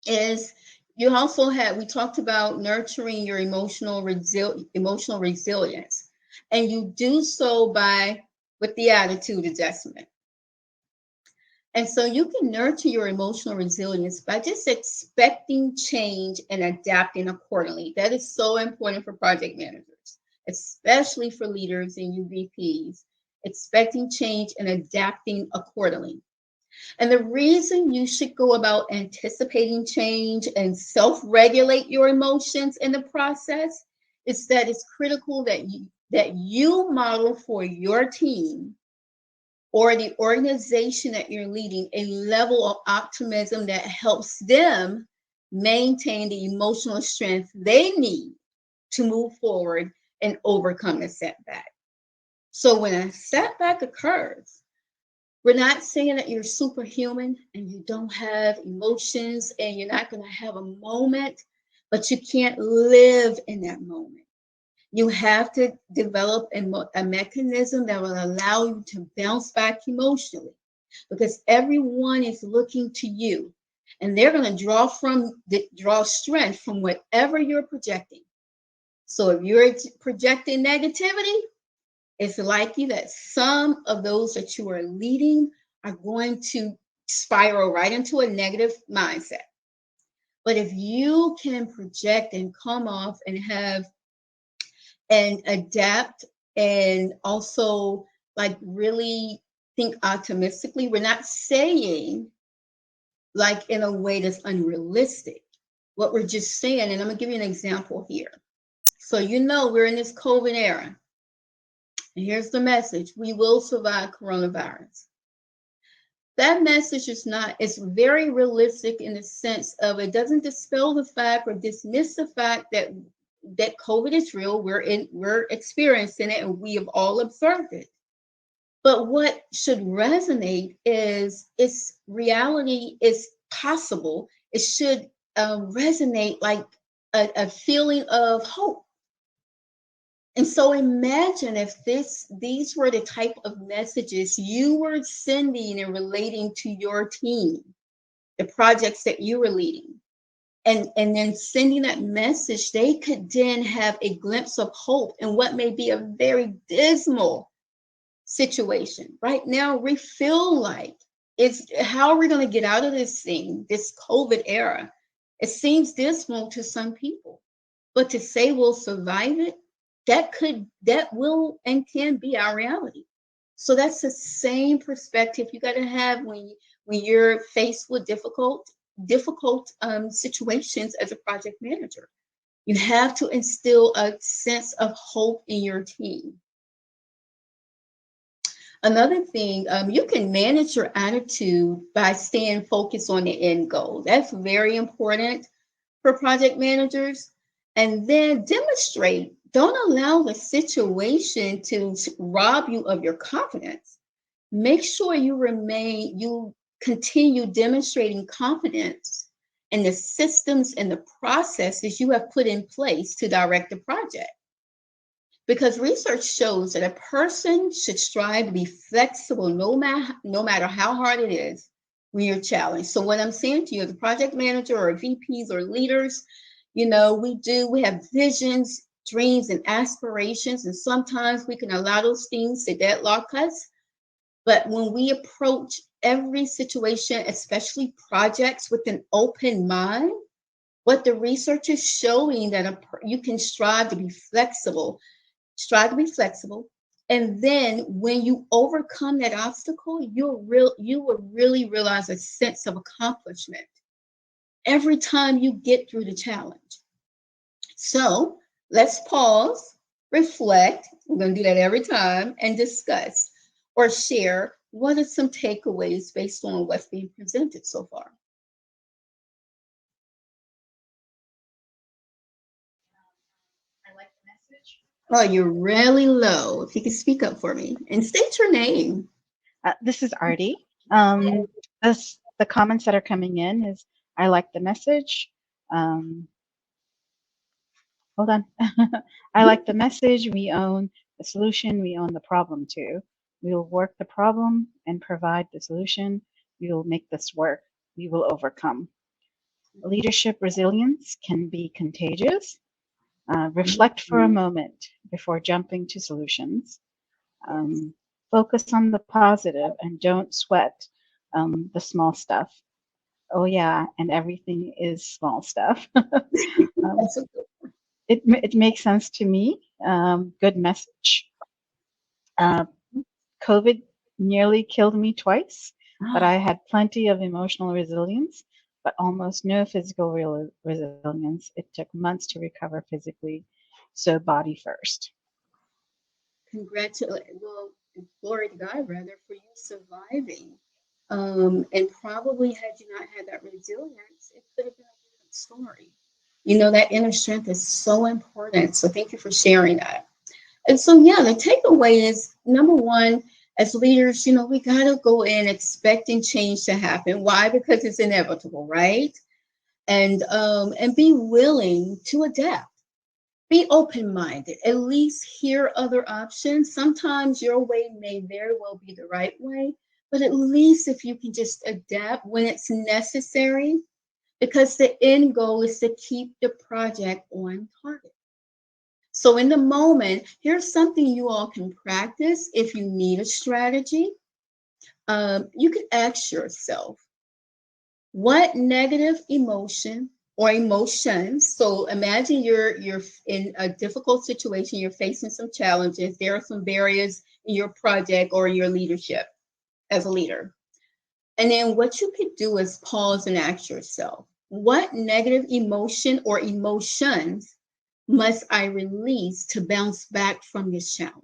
is you also had, we talked about nurturing your emotional resilience. And you do so with the attitude adjustment. And so you can nurture your emotional resilience by just expecting change and adapting accordingly. That is so important for project managers, especially for leaders and UVPs, expecting change and adapting accordingly. And the reason you should go about anticipating change and self-regulate your emotions in the process is that it's critical that you model for your team or the organization that you're leading a level of optimism that helps them maintain the emotional strength they need to move forward and overcome the setback. So when a setback occurs, we're not saying that you're superhuman and you don't have emotions and you're not going to have a moment, but you can't live in that moment. You have to develop a mechanism that will allow you to bounce back emotionally, because everyone is looking to you and they're going to draw strength from whatever you're projecting. So if you're projecting negativity, it's likely that some of those that you are leading are going to spiral right into a negative mindset. But if you can project and come off and adapt and also like really think optimistically, we're not saying like in a way that's unrealistic. What we're just saying, and I'm gonna give you an example here. So we're in this COVID era. And here's the message: we will survive coronavirus. That message it's very realistic in the sense of it doesn't dispel the fact or dismiss the fact that COVID is real. We're experiencing it and we have all observed it. But what should resonate is its reality is possible. It should resonate like a feeling of hope. And so imagine if these were the type of messages you were sending and relating to your team, the projects that you were leading, and then sending that message, they could then have a glimpse of hope in what may be a very dismal situation. Right now, we feel like how are we going to get out of this thing, this COVID era? It seems dismal to some people, but to say we'll survive it, that will and can be our reality. So that's the same perspective you got to have when you're faced with difficult situations as a project manager. You have to instill a sense of hope in your team. Another thing, you can manage your attitude by staying focused on the end goal. That's very important for project managers. And then demonstrate. Don't allow the situation to rob you of your confidence. Make sure you continue demonstrating confidence in the systems and the processes you have put in place to direct the project. Because research shows that a person should strive to be flexible no matter how hard it is when you're challenged. So what I'm saying to you as a project manager or VPs or leaders, we have visions, dreams, and aspirations, and sometimes we can allow those things to deadlock us. But when we approach every situation, especially projects, with an open mind, what the research is showing that you can strive to be flexible, and then when you overcome that obstacle, you will really realize a sense of accomplishment every time you get through the challenge. So let's pause, reflect. We're going to do that every time, and discuss or share What are some takeaways based on what's being presented so far? I like the message. Oh, you're really low. If you could speak up for me and state your name. This is Artie. The comments that are coming in is, I like the message. Hold on. I like the message. We own the solution. We own the problem too. We will work the problem and provide the solution. We will make this work. We will overcome. Leadership resilience can be contagious. Reflect for a moment before jumping to solutions. Focus on the positive and don't sweat the small stuff. Oh yeah, and everything is small stuff. It makes sense to me. Good message. COVID nearly killed me twice, but I had plenty of emotional resilience, but almost no physical resilience. It took months to recover physically, so body first. Congratulations. Well, glory to God, rather, for you surviving. And probably had you not had that resilience, it could have been a different story. You know, that inner strength is so important. So thank you for sharing that. And so, yeah, the takeaway is, number one, as leaders, you know, we got to go in expecting change to happen. Why? Because it's inevitable, right? And be willing to adapt. Be open-minded, at least hear other options. Sometimes your way may very well be the right way, but at least if you can just adapt when it's necessary, because the end goal is to keep the project on target. So in the moment, here's something you all can practice if you need a strategy. You could ask yourself, what negative emotion or emotions? So imagine you're in a difficult situation, you're facing some challenges, there are some barriers in your project or your leadership as a leader. And then what you could do is pause and ask yourself, what negative emotion or emotions must I release to bounce back from this challenge?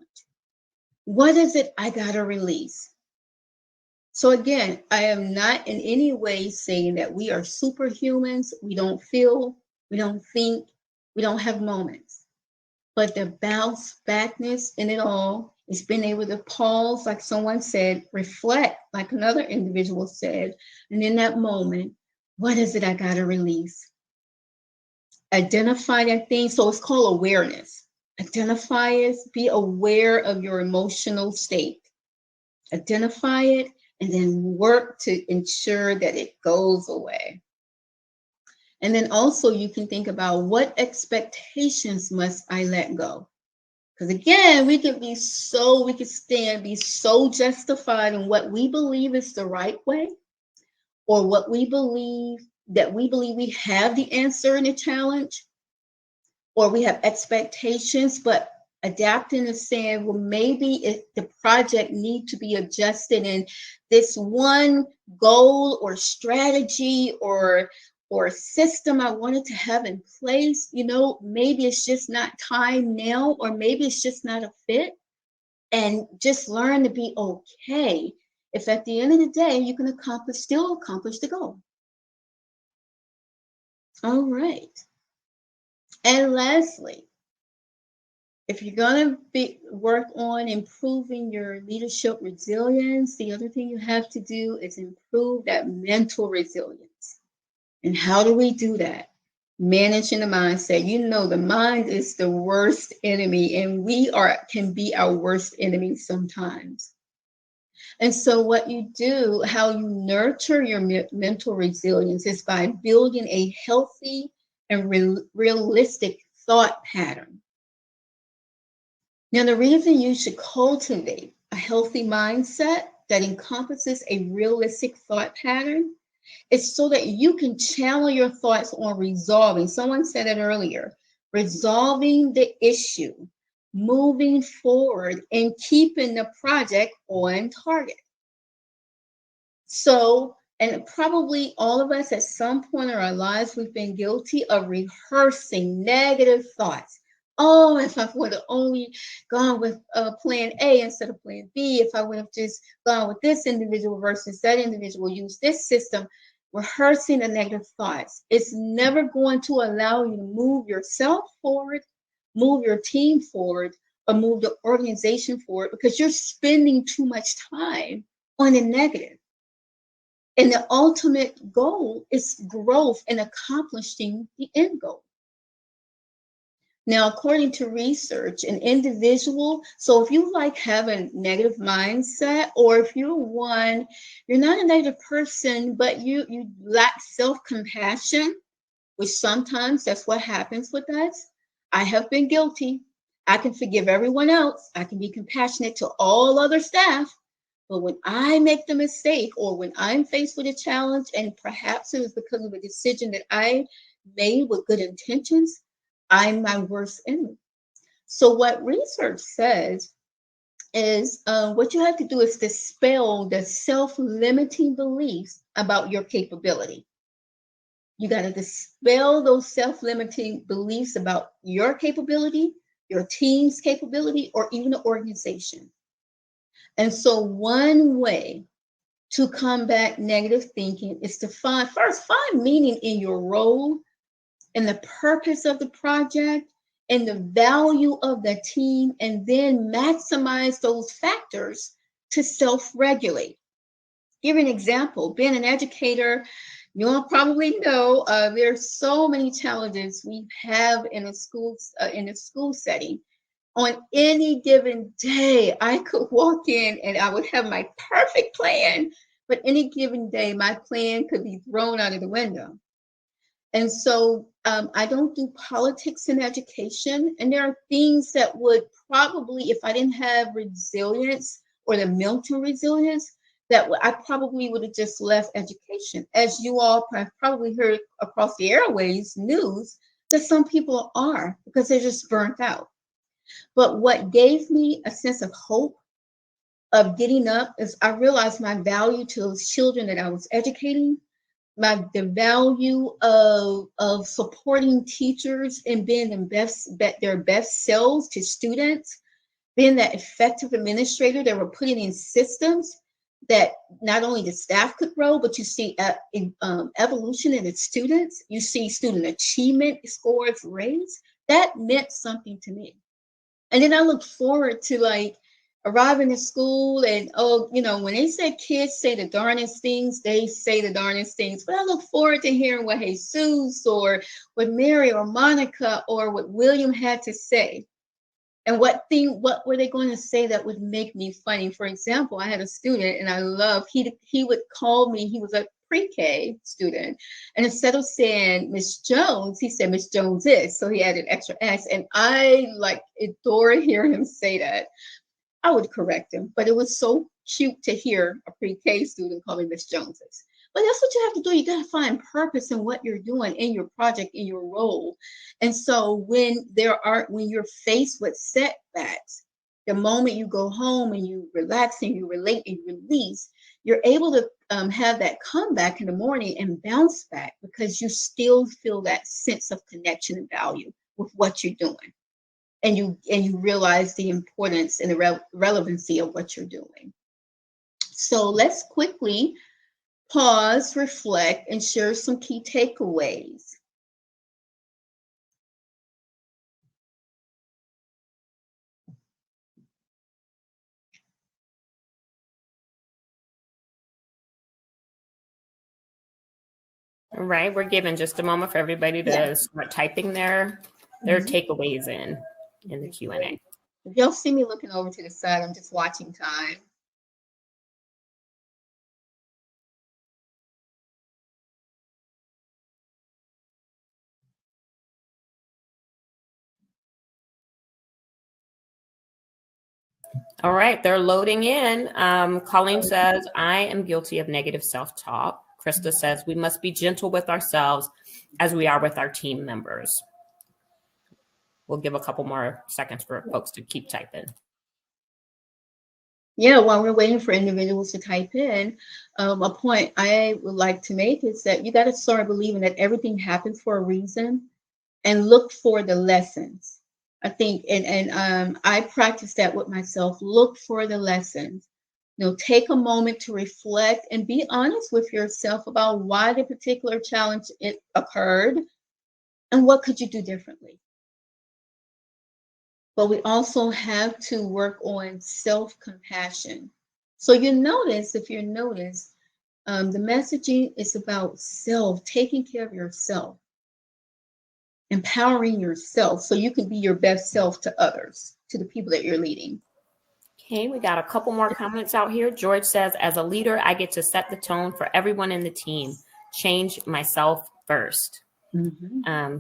What is it I gotta release? So again, I am not in any way saying that we are superhumans. We don't feel, we don't think, we don't have moments. But the bounce backness in it all is being able to pause, like someone said, reflect, like another individual said, and in that moment, what is it I gotta release? Identify that thing. So it's called awareness. Identify it, be aware of your emotional state. Identify it, and then work to ensure that it goes away. And then also you can think about, what expectations must I let go? Because again, we can be so justified in what we believe is the right way, or what we believe we have the answer in a challenge, or we have expectations, but adapting is saying, well, maybe if the project need to be adjusted, and this one goal or strategy or system I wanted to have in place, you know, maybe it's just not time now, or maybe it's just not a fit. And just learn to be okay if at the end of the day you can still accomplish the goal. All right. And lastly, if you're going to work on improving your leadership resilience, the other thing you have to do is improve that mental resilience. And how do we do that? Managing the mindset. You know, the mind is the worst enemy, and we can be our worst enemy sometimes. And so what you do, how you nurture your mental resilience, is by building a healthy and realistic thought pattern. Now, the reason you should cultivate a healthy mindset that encompasses a realistic thought pattern is so that you can channel your thoughts on resolving. Someone said it earlier, resolving the issue, moving forward, and keeping the project on target. So, and probably all of us at some point in our lives, we've been guilty of rehearsing negative thoughts. Oh, if I would have only gone with plan A instead of plan B, if I would have just gone with this individual versus that individual, use this system, rehearsing the negative thoughts. It's never going to allow you to move yourself forward, move your team forward, or move the organization forward because you're spending too much time on the negative. And the ultimate goal is growth and accomplishing the end goal. Now, according to research, an individual, so if you like have a negative mindset, or if you're not a negative person, but you lack self-compassion, which sometimes that's what happens with us. I have been guilty. I can forgive everyone else. I can be compassionate to all other staff. But when I make the mistake, or when I'm faced with a challenge, and perhaps it was because of a decision that I made with good intentions, I'm my worst enemy. So what research says is what you have to do is dispel the self-limiting beliefs about your capability. You got to dispel those self-limiting beliefs about your capability, your team's capability, or even the organization. And so one way to combat negative thinking is to find meaning in your role, in the purpose of the project, and the value of the team, and then maximize those factors to self-regulate. Give an example. Being an educator, you all probably know there's so many challenges we have in a school setting. On any given day, I could walk in and I would have my perfect plan, but any given day, my plan could be thrown out of the window. And so I don't do politics in education. And there are things that would probably, if I didn't have resilience or the mental resilience, that I probably would have just left education. As you all have probably heard across the airways news, that some people are because they're just burnt out. But what gave me a sense of hope of getting up is I realized my value to those children that I was educating, the value of supporting teachers and being their best selves to students, being that effective administrator that were putting in systems that not only the staff could grow, but you see evolution in its students. You see student achievement scores raised. That meant something to me. And then I looked forward to arriving at school and, when they say kids say the darnest things, they say the darnest things. But I look forward to hearing what Jesus or what Mary or Monica or what William had to say. And what were they going to say that would make me funny? For example, I had a student and I love, he would call me, he was a pre-K student. And instead of saying Miss Jones, he said Miss Jones is. So he added extra S. And I adore hearing him say that. I would correct him, but it was so cute to hear a pre-K student call me Miss Jones is. But that's what you have to do. You got to find purpose in what you're doing in your project, in your role. And so when you're faced with setbacks, the moment you go home and you relax and you relate and you release, you're able to have that comeback in the morning and bounce back because you still feel that sense of connection and value with what you're doing. And you realize the importance and the relevancy of what you're doing. So let's quickly pause, reflect, and share some key takeaways. All right, we're giving just a moment for everybody to start typing their takeaways in the Q&A. If y'all see me looking over to the side, I'm just watching time. All right, they're loading in. Colleen says, I am guilty of negative self-talk. Krista says, we must be gentle with ourselves as we are with our team members. We'll give a couple more seconds for folks to keep typing. Yeah, while we're waiting for individuals to type in, a point I would like to make is that you got to start believing that everything happens for a reason and look for the lessons. I think, and I practice that with myself. Look for the lessons. Take a moment to reflect and be honest with yourself about why the particular challenge it occurred and what could you do differently. But we also have to work on self-compassion. So if you notice, the messaging is about self, taking care of yourself, empowering yourself so you can be your best self to others, to the people that you're leading. Okay, we got a couple more comments out here. George says, as a leader, I get to set the tone for everyone in the team. Change myself first.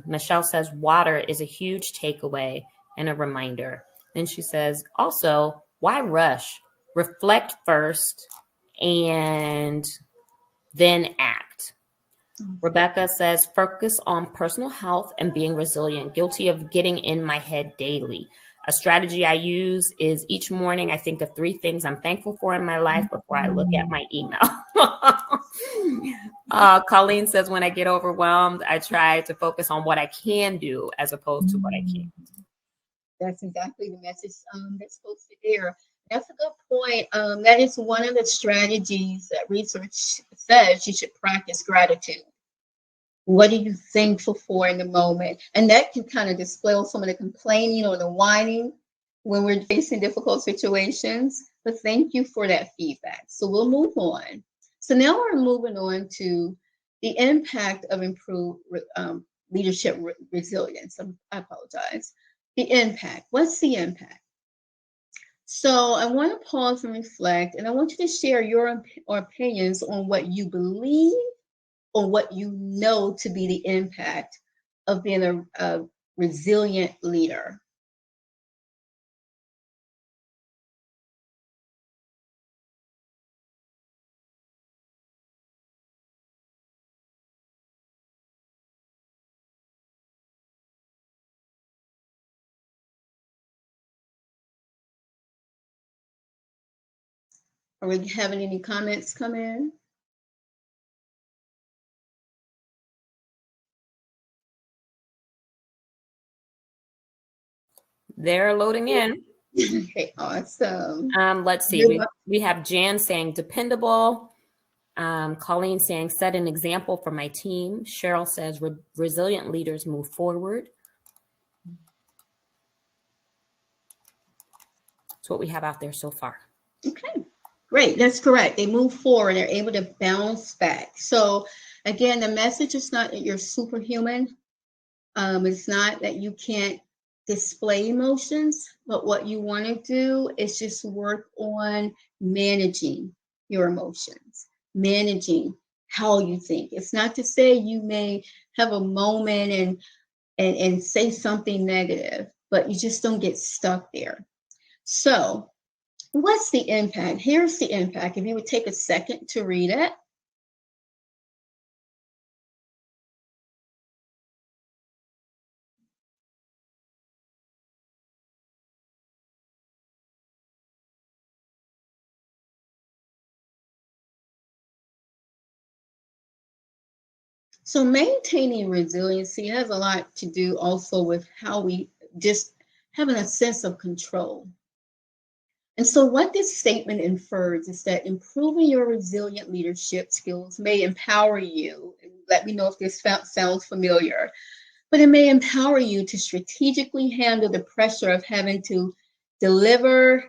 Michelle says, water is a huge takeaway and a reminder. Then she says, also, why rush? Reflect first and then act. Rebecca says, focus on personal health and being resilient. Guilty of getting in my head daily. A strategy I use is each morning I think of 3 things I'm thankful for in my life before I look at my email. Colleen says, when I get overwhelmed, I try to focus on what I can do as opposed to what I can't. That's exactly the message that's supposed to there. That's a good point. That is one of the strategies that research says you should practice gratitude. What are you thankful for in the moment? And that can kind of dispel some of the complaining or the whining when we're facing difficult situations. But thank you for that feedback. So we'll move on. So now we're moving on to the impact of improved leadership resilience. I apologize. The impact. What's the impact? So I want to pause and reflect, and I want you to share your opinions on what you believe or what you know to be the impact of being a resilient leader. Are we having any comments come in? They're loading in. Okay, awesome. Let's see. We have Jan saying dependable. Colleen saying set an example for my team. Cheryl says resilient leaders move forward. That's what we have out there so far. Okay, great. That's correct. They move forward. They're able to bounce back. So again, the message is not that you're superhuman. It's not that you can't display emotions, but what you want to do is just work on managing your emotions, managing how you think. It's not to say you may have a moment and say something negative, but you just don't get stuck there. So what's the impact? Here's the impact. If you would take a second to read it. So maintaining resiliency has a lot to do also with how we just having a sense of control. And so what this statement infers is that improving your resilient leadership skills may empower you. Let me know if this sounds familiar, but it may empower you to strategically handle the pressure of having to deliver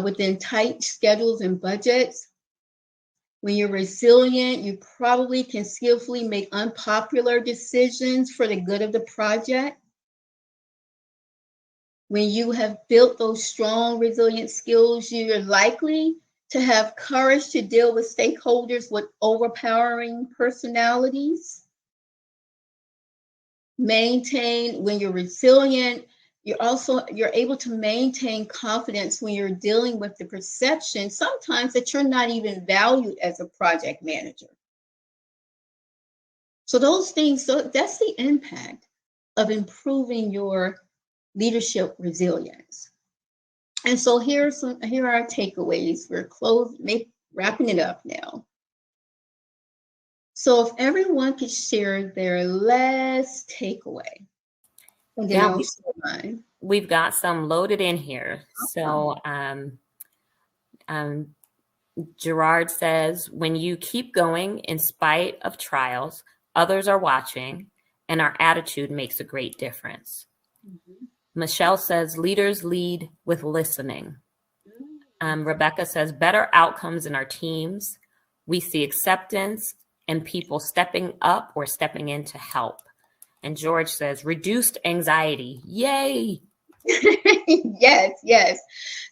within tight schedules and budgets. When you're resilient, you probably can skillfully make unpopular decisions for the good of the project. When you have built those strong, resilient skills, you're likely to have courage to deal with stakeholders with overpowering personalities. When you're resilient, you're able to maintain confidence when you're dealing with the perception sometimes that you're not even valued as a project manager. So those things, so that's the impact of improving your leadership resilience. And so here are our takeaways. We're wrapping it up now. So if everyone could share their last takeaway, and then I'll share mine. we've got some loaded in here. So Gerard says, when you keep going in spite of trials, others are watching, and our attitude makes a great difference. Michelle says, leaders lead with listening. Rebecca says, better outcomes in our teams. We see acceptance and people stepping up or stepping in to help. And George says, reduced anxiety. Yay. Yes.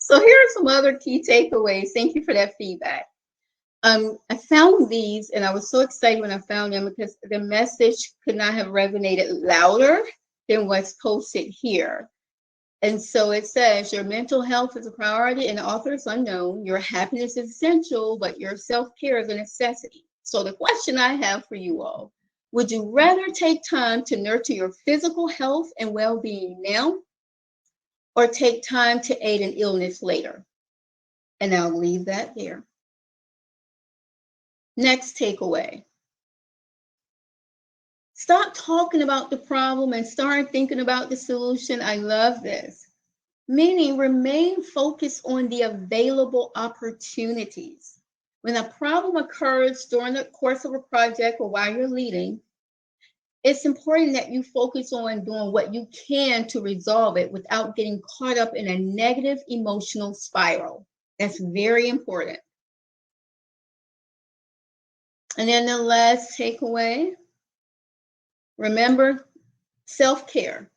So here are some other key takeaways. Thank you for that feedback. I found these and I was so excited when I found them because the message could not have resonated louder than what's posted here. And so it says, your mental health is a priority and the author is unknown. Your happiness is essential, but your self-care is a necessity. So the question I have for you all, would you rather take time to nurture your physical health and well-being now, or take time to aid in illness later? And I'll leave that there. Next takeaway. Stop talking about the problem and start thinking about the solution. I love this. Meaning, remain focused on the available opportunities. When a problem occurs during the course of a project or while you're leading, it's important that you focus on doing what you can to resolve it without getting caught up in a negative emotional spiral. That's very important. And then the last takeaway, remember self-care.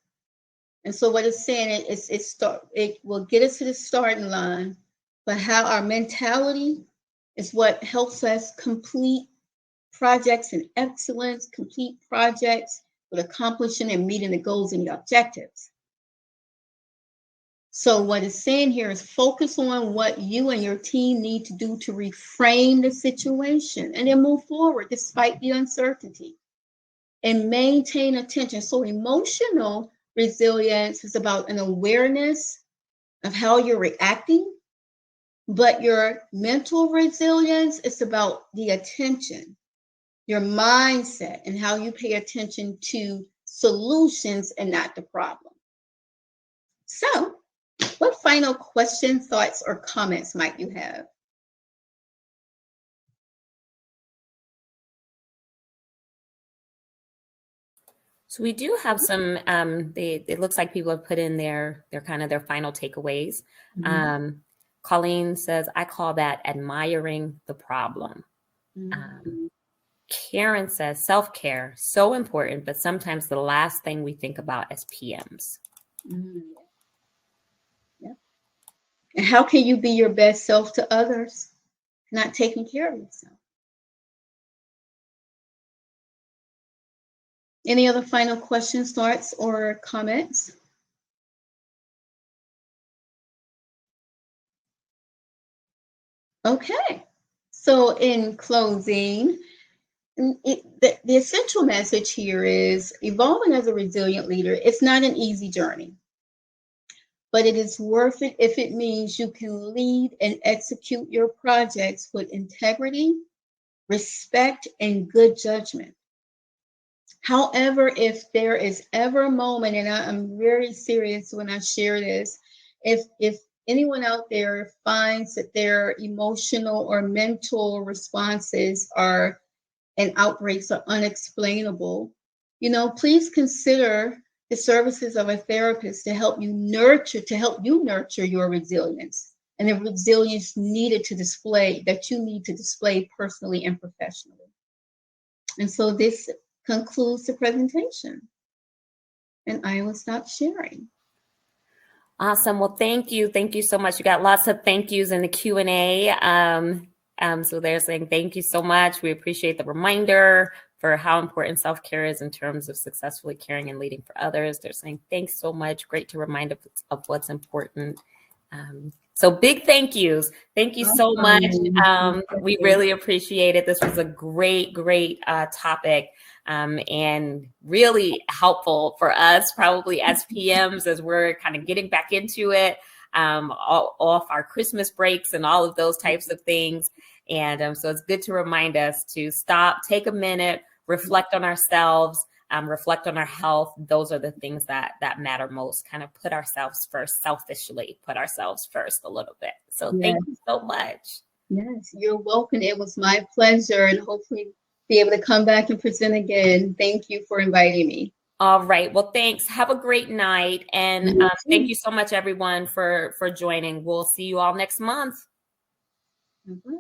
And so what it's saying is it will get us to the starting line, but how our mentality is what helps us complete projects in excellence, complete projects with accomplishing and meeting the goals and the objectives. So what it's saying here is focus on what you and your team need to do to reframe the situation and then move forward despite the uncertainty and maintain attention. So emotional resilience is about an awareness of how you're reacting, but your mental resilience is about the attention, your mindset, and how you pay attention to solutions and not the problem. So, what final questions, thoughts, or comments might you have? So we do have some, it looks like people have put in their final takeaways. Mm-hmm. Colleen says, I call that admiring the problem. Mm-hmm. Karen says, self-care, so important, but sometimes the last thing we think about as PMs. Mm-hmm. Yeah. And how can you be your best self to others, not taking care of yourself? Any other final questions, thoughts, or comments? Okay, so in closing, the essential message here is evolving as a resilient leader. It's not an easy journey, but it is worth it if it means you can lead and execute your projects with integrity, respect, and good judgment. However, if there is ever a moment, and I'm very serious when I share this, if anyone out there finds that their emotional or mental responses are and outbreaks are unexplainable, please consider the services of a therapist to help you nurture your resilience and the resilience that you need to display personally and professionally. And so this concludes the presentation, and I will stop sharing. Awesome. Well, thank you. Thank you so much. You got lots of thank yous in the Q&A. So they're saying thank you so much. We appreciate the reminder for how important self-care is in terms of successfully caring and leading for others. They're saying thanks so much. Great to remind of what's important. So big thank yous. Thank you so much. We really appreciate it. This was a great topic and really helpful for us, probably as PMs, as we're kind of getting back into it, off our Christmas breaks and all of those types of things. And so it's good to remind us to stop, take a minute, reflect on ourselves, reflect on our health. Those are the things that matter most. Kind of put ourselves first, selfishly put ourselves first a little bit. So thank you so much. Yes, you're welcome. It was my pleasure, and hopefully be able to come back and present again. Thank you for inviting me. All right. Well, thanks. Have a great night. And thank you so much, everyone, for joining. We'll see you all next month. All right.